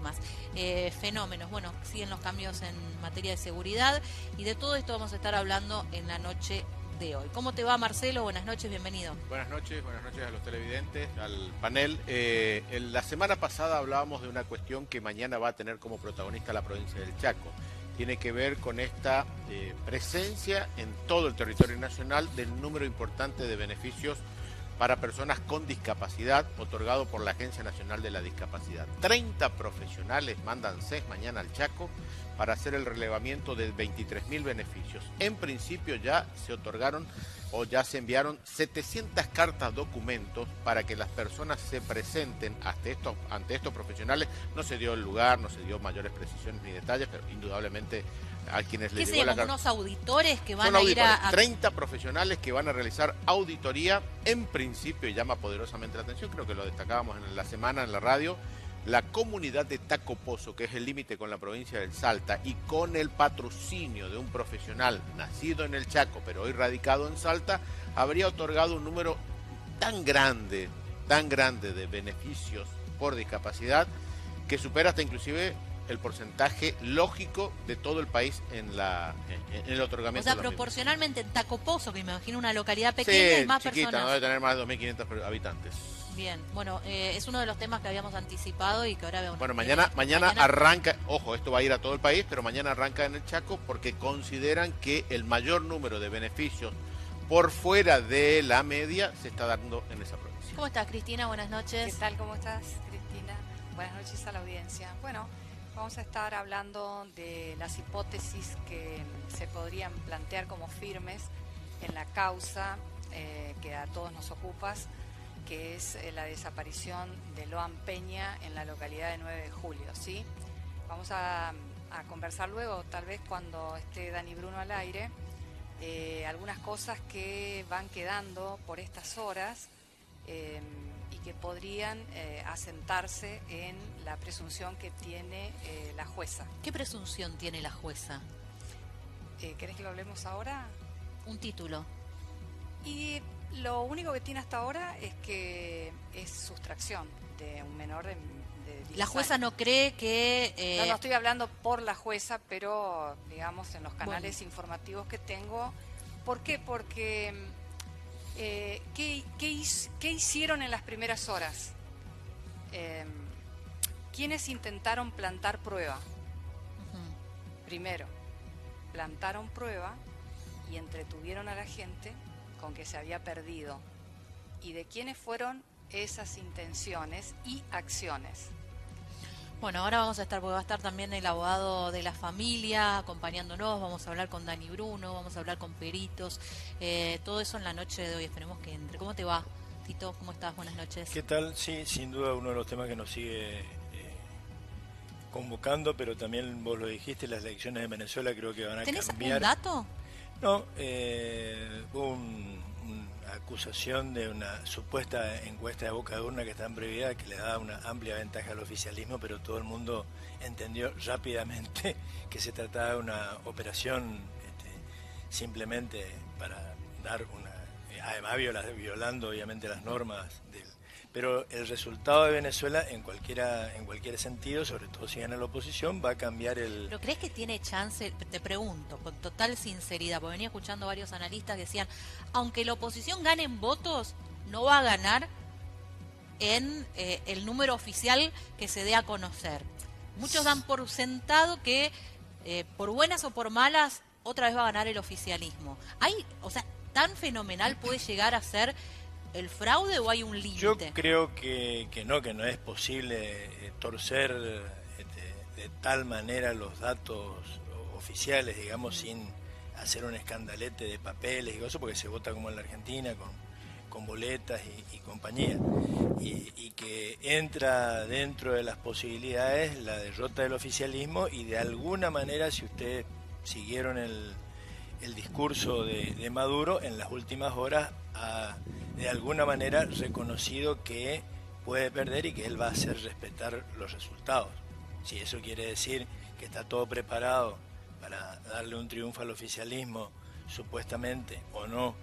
demás. Fenómenos, bueno, siguen los cambios en materia de seguridad y de todo esto vamos a estar hablando en la noche de hoy. ¿Cómo te va, Marcelo? Buenas noches, bienvenido. Buenas noches a los televidentes, al panel. La semana pasada hablábamos de una cuestión que mañana va a tener como protagonista la provincia del Chaco. Tiene que ver con esta presencia en todo el territorio nacional del número importante de beneficios para personas con discapacidad otorgado por la Agencia Nacional de la Discapacidad. 30 profesionales mandan CES mañana al Chaco para hacer el relevamiento de 23.000 beneficios. En principio ya se otorgaron o ya se enviaron 700 cartas documentos para que las personas se presenten ante estos profesionales. No se dio el lugar, no se dio mayores precisiones ni detalles, pero indudablemente a quienes les llegó la carta. ¿Unos auditores que van Son a auditores, ir a 30 profesionales que van a realizar auditoría. En principio llama poderosamente la atención, creo que lo destacábamos en la semana en la radio. La comunidad de Tacopozo, que es el límite con la provincia del Salta, y con el patrocinio de un profesional nacido en el Chaco, pero hoy radicado en Salta, habría otorgado un número tan grande de beneficios por discapacidad, que supera hasta inclusive el porcentaje lógico de todo el país en el otorgamiento. O sea, proporcionalmente en Tacopozo, que me imagino una localidad pequeña, sí, es más chiquita, personas. no debe tener más de 2.500 habitantes. Bien, bueno, es uno de los temas que habíamos anticipado y que ahora vemos. Bueno, mañana arranca, ojo, esto va a ir a todo el país, pero mañana arranca en el Chaco porque consideran que el mayor número de beneficios por fuera de la media se está dando en esa provincia. ¿Cómo estás, Cristina? Buenas noches. ¿Qué tal? ¿Cómo estás, Cristina? Buenas noches a la audiencia. Bueno, vamos a estar hablando de las hipótesis que se podrían plantear como firmes en la causa que a todos nos ocupa, que es la desaparición de Loan Peña en la localidad de 9 de julio, ¿sí? Vamos a conversar luego, tal vez cuando esté Dani Bruno al aire, algunas cosas que van quedando por estas horas y que podrían asentarse en la presunción que tiene la jueza. ¿Qué presunción tiene la jueza? ¿Querés que lo hablemos ahora? Un título. Y lo único que tiene hasta ahora es que es sustracción de un menor de 10 La jueza años. no cree que... No estoy hablando por la jueza, pero digamos en los canales informativos que tengo. ¿Por qué? Porque ¿qué hicieron en las primeras horas? ¿Quiénes intentaron plantar prueba? Primero, plantaron prueba y entretuvieron a la gente con que se había perdido. ¿Y de quiénes fueron esas intenciones y acciones? Bueno, ahora vamos a estar, porque va a estar también el abogado de la familia acompañándonos, vamos a hablar con Dani Bruno, vamos a hablar con peritos, todo eso en la noche de hoy, esperemos que entre. ¿Cómo te va, Tito? ¿Cómo estás? Buenas noches. ¿Qué tal? Sí, sin duda uno de los temas que nos sigue convocando, pero también vos lo dijiste, las elecciones de Venezuela creo que van a cambiar. ¿Tenés un dato? No, hubo una acusación de una supuesta encuesta de boca de urna que está en prioridad, que le da una amplia ventaja al oficialismo, pero todo el mundo entendió rápidamente que se trataba de una operación simplemente para dar una... Además violando obviamente las normas pero el resultado de Venezuela en cualquier sentido, sobre todo si gana la oposición, va a cambiar el... ¿Pero crees que tiene chance? Te pregunto, con total sinceridad, porque venía escuchando varios analistas que decían, aunque la oposición gane en votos, no va a ganar en el número oficial que se dé a conocer. Muchos dan por sentado que, por buenas o por malas, otra vez va a ganar el oficialismo. ¿Tan fenomenal puede llegar a ser el fraude o hay un límite? Yo creo que no es posible torcer de tal manera los datos oficiales, digamos, sin hacer un escandalete de papeles y cosas, porque se vota como en la Argentina, con boletas y compañía. Y que entra dentro de las posibilidades la derrota del oficialismo y de alguna manera, si ustedes siguieron el discurso de Maduro, en las últimas horas de alguna manera reconocido que puede perder y que él va a hacer respetar los resultados. Si eso quiere decir que está todo preparado para darle un triunfo al oficialismo, supuestamente, o no,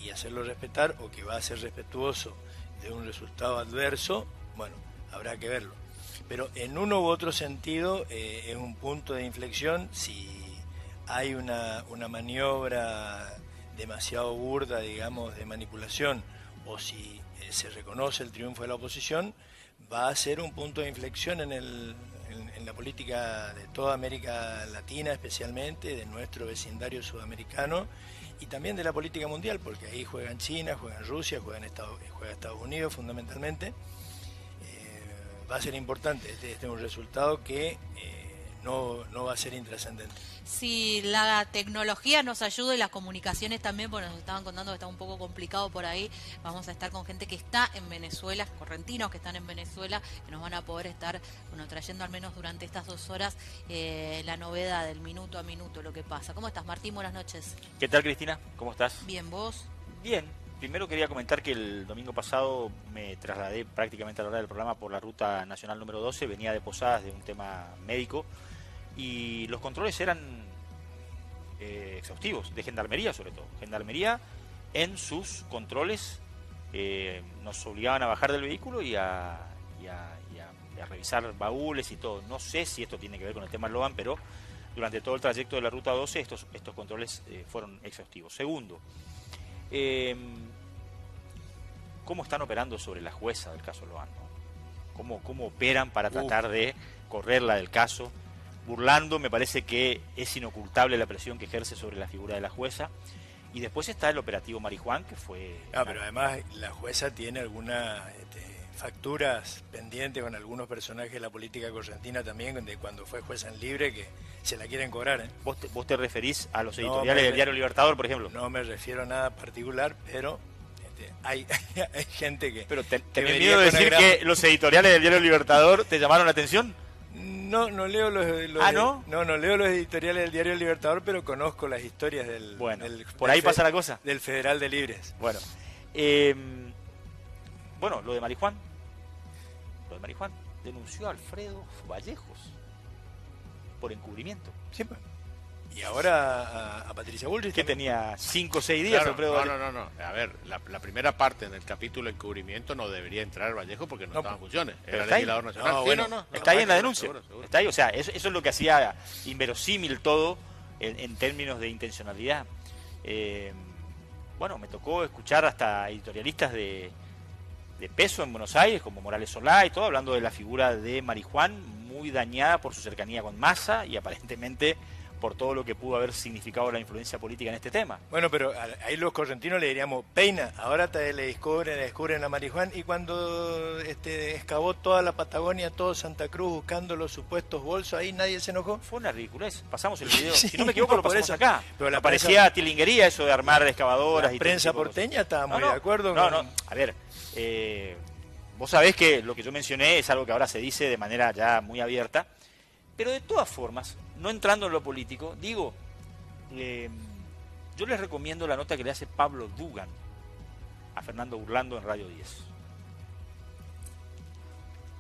y hacerlo respetar, o que va a ser respetuoso de un resultado adverso, bueno, habrá que verlo. pero en uno u otro sentido es un punto de inflexión. Si hay una maniobra demasiado burda, digamos, de manipulación, o si se reconoce el triunfo de la oposición, va a ser un punto de inflexión en la política de toda América Latina, especialmente de nuestro vecindario sudamericano, y también de la política mundial, porque ahí juegan China, juegan Rusia, juega Estados Unidos fundamentalmente. Va a ser importante, este es un resultado que no va a ser intrascendente. Si la tecnología nos ayuda y las comunicaciones también, porque nos estaban contando que está un poco complicado por ahí, vamos a estar con gente que está en Venezuela, correntinos que están en Venezuela, que nos van a poder estar trayendo al menos durante estas 2 horas la novedad del minuto a minuto, lo que pasa. ¿Cómo estás, Martín? Buenas noches. ¿Qué tal, Cristina? ¿Cómo estás? Bien, ¿vos? Bien. Primero quería comentar que el domingo pasado me trasladé prácticamente a la hora del programa por la ruta nacional número 12, venía de Posadas de un tema médico y los controles eran exhaustivos, de Gendarmería sobre todo. Gendarmería en sus controles nos obligaban a bajar del vehículo y a revisar baúles y todo. No sé si esto tiene que ver con el tema Logan, pero durante todo el trayecto de la ruta 12 estos controles fueron exhaustivos. Segundo, ¿cómo están operando sobre la jueza del caso Loan? ¿Cómo operan para tratar de correrla del caso? Burlando, me parece que es inocultable la presión que ejerce sobre la figura de la jueza. Y después está el operativo Marijuán, que fue... pero además la jueza tiene algunas facturas pendientes con algunos personajes de la política correntina también, de cuando fue jueza en libre, que se la quieren cobrar. ¿Vos te referís a los editoriales del diario Libertador, por ejemplo? No me refiero a nada particular, pero hay gente que... Pero ¿tenés miedo de decir que los editoriales del diario Libertador te llamaron la atención? No leo no leo los editoriales del diario Libertador, pero conozco las historias del... Bueno, por ahí pasa la cosa. Del Federal de Libres. Bueno, lo de Marijuán. Denunció a Alfredo Vallejos por encubrimiento. Sí, pues. Y ahora a Patricia Bullrich. Que tenía 5 o 6 días, claro, Alfredo Vallejos. No. A ver, la primera parte en el capítulo encubrimiento no debería entrar Vallejo porque no estaba en funciones. Era legislador nacional. Está ahí en la denuncia. Seguro. Está ahí, o sea, eso es lo que hacía inverosímil todo en términos de intencionalidad. Me tocó escuchar hasta editorialistas de peso en Buenos Aires, como Morales Solá y todo, hablando de la figura de Marijuán, muy dañada por su cercanía con Massa y aparentemente por todo lo que pudo haber significado la influencia política en este tema. Bueno, pero ahí los correntinos le diríamos, peina, ahora le descubren a Marijuán, y cuando excavó toda la Patagonia, todo Santa Cruz, buscando los supuestos bolsos, ahí nadie se enojó. Fue una ridiculez, pasamos el video, si no me equivoco lo pasamos acá, pero parecía tilinguería eso de armar excavadoras. La prensa porteña estaba muy de acuerdo. A ver, vos sabés que lo que yo mencioné es algo que ahora se dice de manera ya muy abierta, pero de todas formas, no entrando en lo político, digo, yo les recomiendo la nota que le hace Pablo Dugan a Fernando Burlando en Radio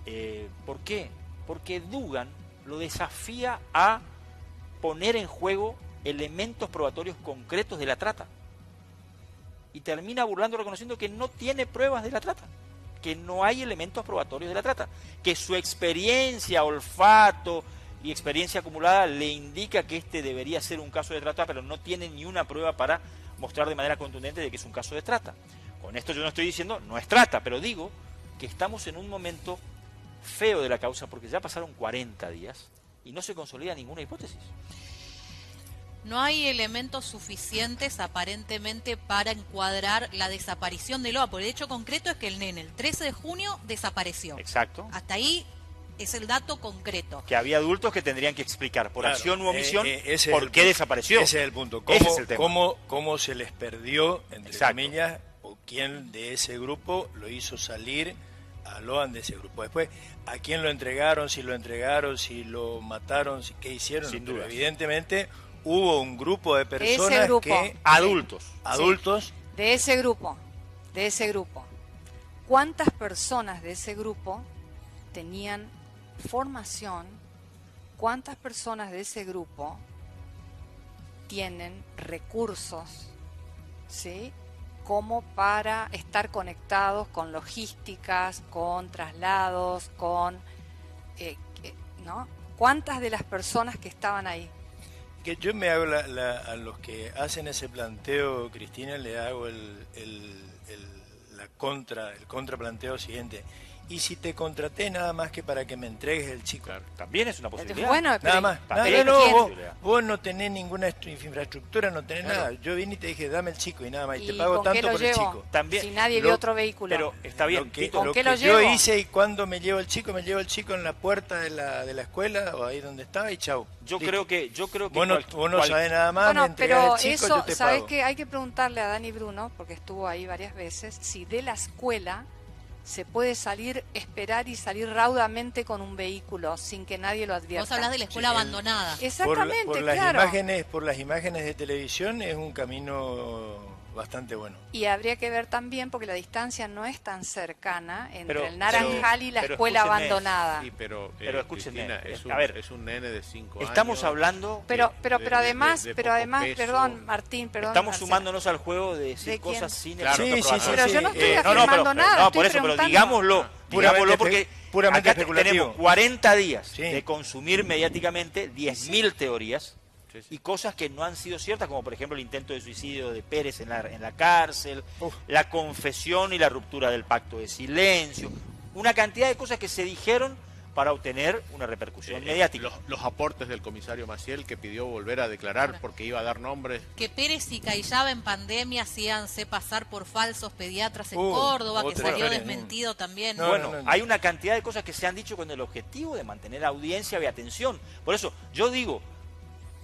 10. ¿Por qué? Porque Dugan lo desafía a poner en juego elementos probatorios concretos de la trata. Y termina Burlando reconociendo que no tiene pruebas de la trata, que no hay elementos probatorios de la trata, que su experiencia, olfato y experiencia acumulada le indica que este debería ser un caso de trata, pero no tiene ni una prueba para mostrar de manera contundente de que es un caso de trata. Con esto yo no estoy diciendo no es trata, pero digo que estamos en un momento feo de la causa porque ya pasaron 40 días y no se consolida ninguna hipótesis. No hay elementos suficientes aparentemente para encuadrar la desaparición de Loa, porque el hecho concreto es que el nene el 13 de junio desapareció. Exacto. Hasta ahí es el dato concreto. Que había adultos que tendrían que explicar por acción u omisión por qué punto, desapareció. Ese es el punto. ¿Cómo se les perdió, entre comillas, o quién de ese grupo lo hizo salir a Loan de ese grupo? Después, ¿a quién lo entregaron? Si lo mataron, qué hicieron. Sin duda. Evidentemente hubo un grupo de personas adultos. Sí, de ese grupo. ¿Cuántas personas de ese grupo tenían formación? ¿Cuántas personas de ese grupo tienen recursos, ¿sí?, como para estar conectados con logísticas, con traslados, con ¿no? ¿Cuántas de las personas que estaban ahí? Que yo me hago a los que hacen ese planteo, Cristina, le hago el contraplanteo siguiente. Y si te contraté nada más que para que me entregues el chico. Claro, también es una posibilidad. Bueno, Nada más. Papel, Vos no tenés ninguna infraestructura, no tenés nada. Yo vine y te dije, dame el chico y nada más. Y te pago con qué tanto lo por el llevo? chico. También, Si nadie vio otro vehículo. Pero está bien, Lo que, Tito, ¿con lo qué que lo yo llevo? hice y cuando me llevo el chico en la puerta de la escuela o ahí donde estaba y chau. yo creo que Vos no sabés nada más, me Bueno, entregás pero el chico, eso, yo te ¿sabes pago. qué? Hay que preguntarle a Dani Bruno, porque estuvo ahí varias veces, si de la escuela se puede esperar y salir raudamente con un vehículo sin que nadie lo advierta. Vos hablás de la escuela abandonada. Exactamente, por claro. Por las imágenes de televisión es un camino bastante bueno. Y habría que ver también, porque la distancia no es tan cercana entre Pero- el Naranjal y la pero escuela escúchenme. abandonada. Sí, pero escúchenme, Cristina, a ver, es un nene de 5 años. estamos hablando, Pero de además, poco peso. perdón, Martín, perdón. estamos Marcela. sumándonos al juego de decir ¿De quién? cosas sin Claro, elemento sí, sí, probatorio. Pero yo no estoy No, afirmando nada, no, por estoy eso, pero preguntando. digámoslo porque puramente acá especulativo. tenemos 40 días Sí. de consumir mediáticamente 10.000 teorías Sí, sí. y cosas que no han sido ciertas, como por ejemplo el intento de suicidio de Pérez en la cárcel, Uf. la confesión y la ruptura del pacto de silencio, una cantidad de cosas que se dijeron para obtener una repercusión mediática. Los aportes del comisario Maciel, que pidió volver a declarar Claro. porque iba a dar nombres. Que Pérez y Cayaba en pandemia hacíanse pasar por falsos pediatras en Uh, Córdoba, que otra salió historia, desmentido también. No, Bueno, no. hay una cantidad de cosas que se han dicho con el objetivo de mantener audiencia y atención. Por eso, yo digo,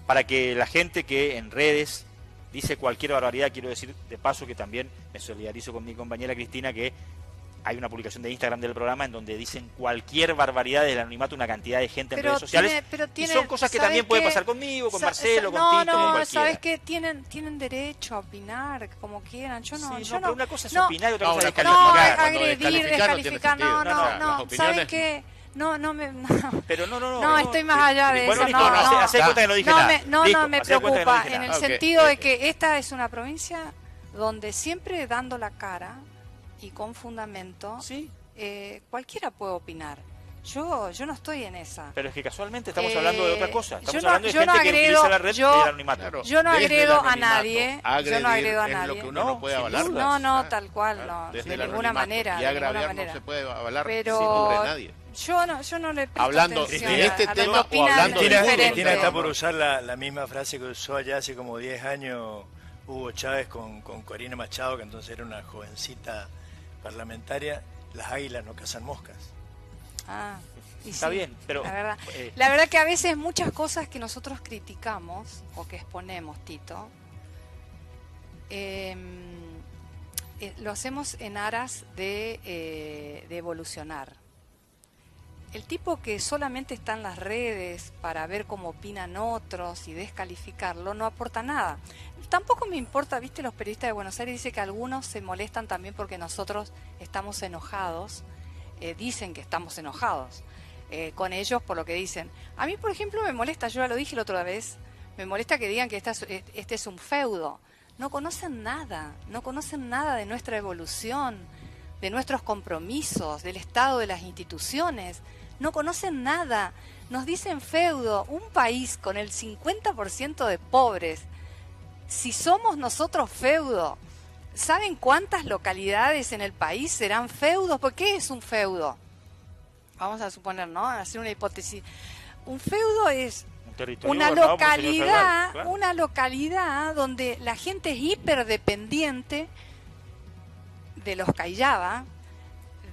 para que la gente que en redes dice cualquier barbaridad, quiero decir de paso que también me solidarizo con mi compañera Cristina, que hay una publicación de Instagram del programa en donde dicen cualquier barbaridad del anonimato una cantidad de gente en redes sociales. Y son cosas que también puede pasar conmigo, con Marcelo, con Tito, con cualquiera. ¿sabes qué? Tienen derecho a opinar como quieran. Yo no, Sí, yo pero una cosa es no, opinar y otra No, cosa es una no, Cuando descalificar. agredir, descalificar no tiene descalificar, sentido. no, Las ¿sabes opiniones- qué? No, Pero no, estoy más allá de bueno, eso. listo, No, no. hacé cuenta que no dije No nada. me, no, Listo, no me hacé cuenta que no preocupa dije en el nada. Ah, ok. sentido de que esta es una provincia donde siempre dando la cara y con fundamento, Sí, cualquiera puede opinar. Yo no estoy en esa. pero es que casualmente estamos hablando de otra cosa. Estamos yo no- hablando de yo gente no que agredo- utiliza la red yo- del anonimato. Claro, Yo no desde el agredo a anonimato, nadie, yo no agredo a agredir es nadie. lo que uno No, no puede sin avalar. duda. No, no, Ah, tal cual, claro, no, desde de el ninguna anonimato. manera, Y de ninguna agraviar manera. no se puede avalar Pero sin nombre de nadie. yo no le presto Hablando atención de este a lo que tema o opinan hablando del diferente. mundo, Cristina está pero- por usar la misma frase que usó allá hace como 10 años Hugo Chávez con Corina Machado, que entonces era una jovencita parlamentaria. Las águilas no cazan moscas. Ah, y Está sí, bien, pero la verdad que a veces muchas cosas que nosotros criticamos o que exponemos, Tito, lo hacemos en aras de evolucionar. El tipo que solamente está en las redes para ver cómo opinan otros y descalificarlo no aporta nada. Tampoco me importa, viste, los periodistas de Buenos Aires dicen que algunos se molestan también porque nosotros estamos enojados, dicen que estamos enojados con ellos por lo que dicen. A mí, por ejemplo, me molesta, yo ya lo dije la otra vez, me molesta que digan que este es un feudo. No conocen nada de nuestra evolución, de nuestros compromisos, del estado de las instituciones. No conocen nada. Nos dicen feudo, un país con el 50% de pobres. Si somos nosotros feudo, ¿saben cuántas localidades en el país serán feudos? ¿Por qué es un feudo? Vamos a suponer, ¿no? A hacer una hipótesis. Un feudo es un territorio una gobernado por un señor localidad, feudal, claro. una localidad donde la gente es hiperdependiente de los cayaba,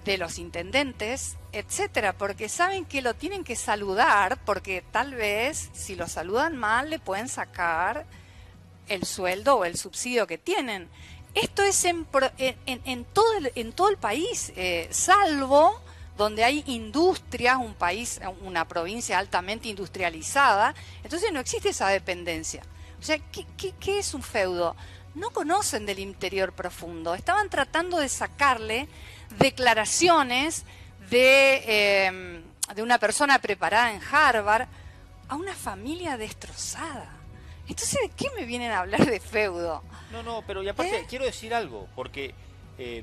de los intendentes, etcétera, porque saben que lo tienen que saludar, porque tal vez si lo saludan mal le pueden sacar el sueldo o el subsidio que tienen. Esto es en todo el país, salvo donde hay industrias, un país, una provincia altamente industrializada, entonces no existe esa dependencia. O sea, ¿qué es un feudo? No conocen del interior profundo. Estaban tratando de sacarle declaraciones de una persona preparada en Harvard a una familia destrozada. Entonces, ¿de qué me vienen a hablar de feudo? No, pero y aparte quiero decir algo, porque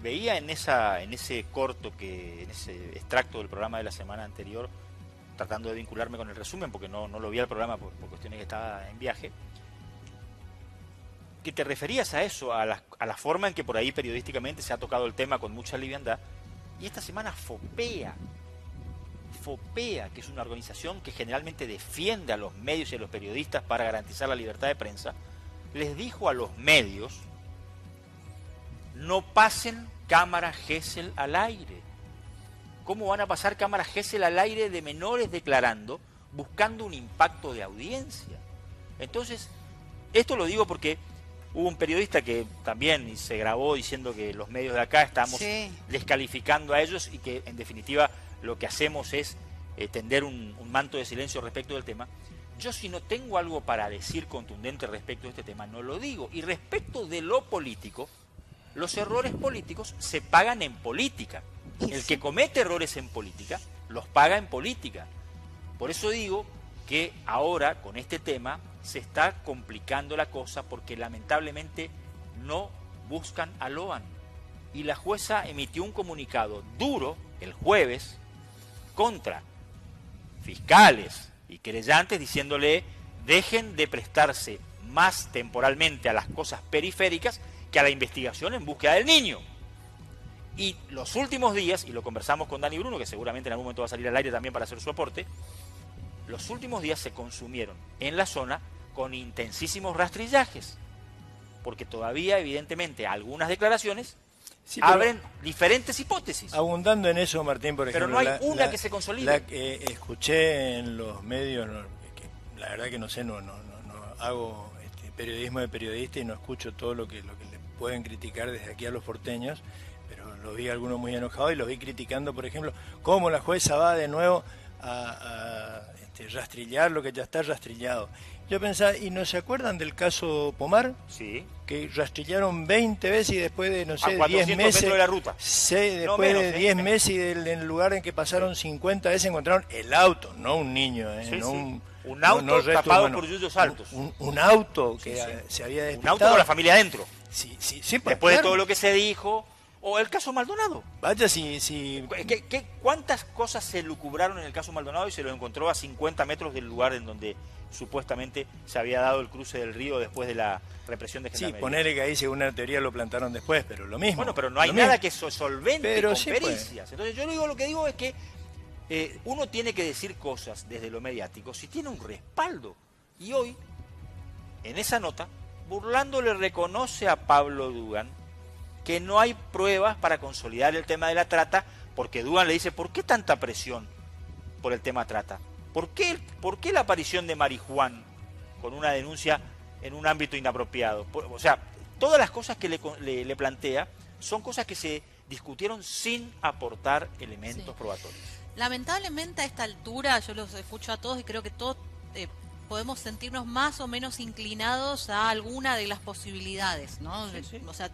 veía en ese corto, en ese extracto del programa de la semana anterior, tratando de vincularme con el resumen, porque no lo vi al programa por cuestiones que estaba en viaje, que te referías a eso, a la forma en que por ahí periodísticamente se ha tocado el tema con mucha liviandad, y esta semana FOPEA, que es una organización que generalmente defiende a los medios y a los periodistas para garantizar la libertad de prensa, les dijo a los medios: no pasen cámaras Gesell al aire. ¿Cómo van a pasar cámaras Gesell al aire de menores declarando, buscando un impacto de audiencia? Entonces, esto lo digo porque hubo un periodista que también se grabó diciendo que los medios de acá estamos descalificando a ellos y que en definitiva lo que hacemos es tender un manto de silencio respecto del tema. Yo, si no tengo algo para decir contundente respecto de este tema, no lo digo. Y respecto de lo político, los errores políticos se pagan en política. El que comete errores en política, los paga en política. Por eso digo que ahora, con este tema, se está complicando la cosa porque lamentablemente no buscan a Loan. Y la jueza emitió un comunicado duro el jueves contra fiscales y querellantes diciéndole: dejen de prestarse más temporalmente a las cosas periféricas que a la investigación en búsqueda del niño. Y los últimos días, y lo conversamos con Dani Bruno, que seguramente en algún momento va a salir al aire también para hacer su aporte, los últimos días se consumieron en la zona con intensísimos rastrillajes, porque todavía evidentemente algunas declaraciones abren diferentes hipótesis. Abundando en eso, Martín, por ejemplo, pero no hay una que se consolide. La que escuché en los medios, que la verdad que no sé, no hago periodismo de periodista y no escucho todo lo que le pueden criticar desde aquí a los porteños, pero los vi algunos muy enojados y los vi criticando, por ejemplo, cómo la jueza va de nuevo a rastrillar lo que ya está rastrillado. Yo pensaba, ¿y no se acuerdan del caso Pomar? Sí. Que rastrillaron 20 veces y después de, no sé, 10 meses de la ruta. Sí, después de 10 meses y en el lugar en que pasaron 50 veces encontraron el auto, no un niño, un auto tapado por yuyos altos. Un auto que se había despistado. Un auto con la familia adentro. Sí, pues, después de todo lo que se dijo. O el caso Maldonado. Vaya, sí. ¿Cuántas cosas se lucubraron en el caso Maldonado y se lo encontró a 50 metros del lugar en donde supuestamente se había dado el cruce del río después de la represión de Gendarmería? Sí, ponerle que ahí según una teoría lo plantaron después, pero lo mismo. Bueno, pero no hay nada que solvente pero con sí, pericias. Entonces yo lo que digo es que uno tiene que decir cosas desde lo mediático si tiene un respaldo. Y hoy, en esa nota, Burlando le reconoce a Pablo Dugan que no hay pruebas para consolidar el tema de la trata, porque Dugan le dice: ¿por qué tanta presión por el tema trata? ¿Por qué la aparición de Marijuán con una denuncia en un ámbito inapropiado? O sea, todas las cosas que le plantea son cosas que se discutieron sin aportar elementos probatorios. Lamentablemente a esta altura, yo los escucho a todos y creo que todos podemos sentirnos más o menos inclinados a alguna de las posibilidades, ¿no? Sí. O sea,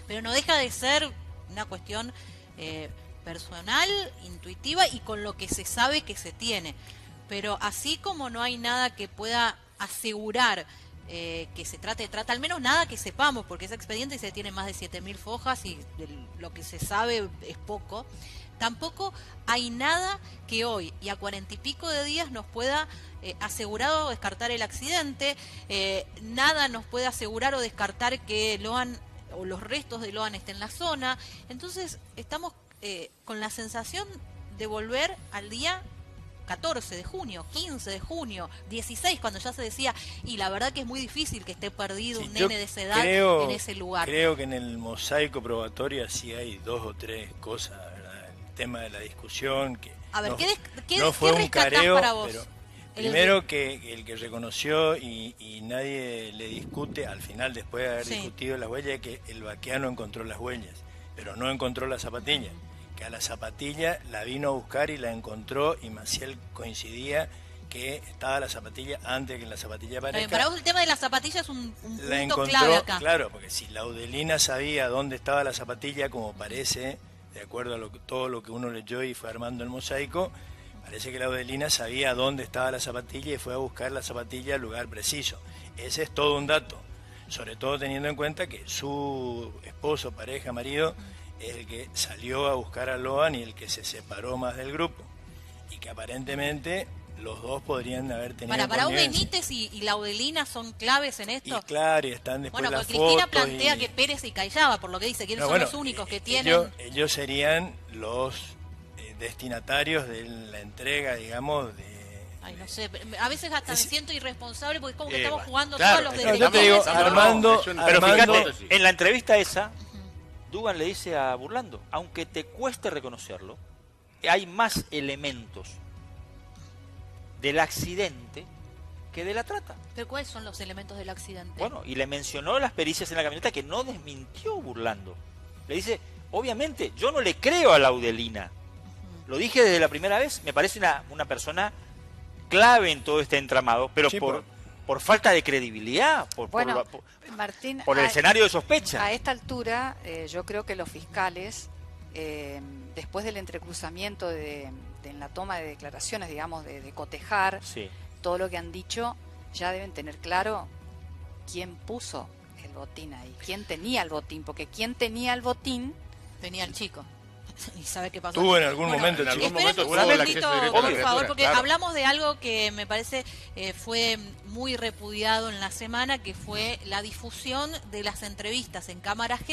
pero no deja de ser una cuestión personal, intuitiva y con lo que se sabe que se tiene. Pero así como no hay nada que pueda asegurar que se trate de trata, al menos nada que sepamos, porque ese expediente se tiene más de 7.000 fojas y lo que se sabe es poco. Tampoco hay nada que hoy y a 40 y pico de días nos pueda asegurar o descartar el accidente, nada nos puede asegurar o descartar que Loan o los restos de Loan estén en la zona. Entonces estamos con la sensación de volver al día 14 de junio, 15 de junio, 16, cuando ya se decía, y la verdad que es muy difícil que esté perdido un nene de esa edad en ese lugar. Creo que en el mosaico probatorio sí hay 2 o 3 cosas, ¿verdad? El tema de la discusión, que a ver, no fue un careo, para vos? Pero primero que el que reconoció y nadie le discute, al final, después de haber discutido las huellas, que el vaqueano encontró las huellas, pero no encontró la zapatilla. Que a la zapatilla la vino a buscar y la encontró, y Maciel coincidía que estaba la zapatilla antes que la zapatilla aparezca. Para vos el tema de la zapatilla es un la punto clave acá. Claro, porque si Laudelina sabía dónde estaba la zapatilla, como parece, de acuerdo a todo lo que uno leyó y fue armando el mosaico, parece que Laudelina sabía dónde estaba la zapatilla y fue a buscar la zapatilla al lugar preciso. Ese es todo un dato, sobre todo teniendo en cuenta que su esposo, pareja, marido, es el que salió a buscar a Loan y el que se separó más del grupo. y que aparentemente los dos podrían haber tenido Para vos connivencia. Benítez y Laudelina son claves en esto. Y claro, y están después Bueno, las porque Cristina fotos plantea y- que Pérez y Callaba, por lo que dice, ¿quiénes No, son bueno, los únicos que tienen? ellos serían los destinatarios de la entrega, digamos, de... Ay, no sé, a veces hasta me siento irresponsable porque es como que estamos bueno, jugando claro, todos los no, yo te detectives. digo, Armando- es Pero una fíjate, hipótesis. en la entrevista esa, Dugan le dice a Burlando, aunque te cueste reconocerlo, hay más elementos del accidente que de la trata. ¿Pero cuáles son los elementos del accidente? Bueno, y le mencionó las pericias en la camioneta que no desmintió Burlando. Le dice, obviamente, yo no le creo a Laudelina. Lo dije desde la primera vez, me parece una persona clave en todo este entramado, pero Sí, por falta de credibilidad, Bueno, Martín, por el escenario de sospecha. a esta altura yo creo que los fiscales, después del entrecruzamiento en la toma de declaraciones, digamos, de cotejar Sí. todo lo que han dicho, ya deben tener claro quién puso el botín ahí, quién tenía el botín, porque quién tenía el botín... Tenía el chico. ¿Y sabe qué pasó? Tuvo en algún Bueno, momento, en algún chico. momento Esperen un tuvo el segundito, acceso directo a la por favor, criatura, porque claro. hablamos de algo que me parece fue muy repudiado en la semana, que fue la difusión de las entrevistas en cámara G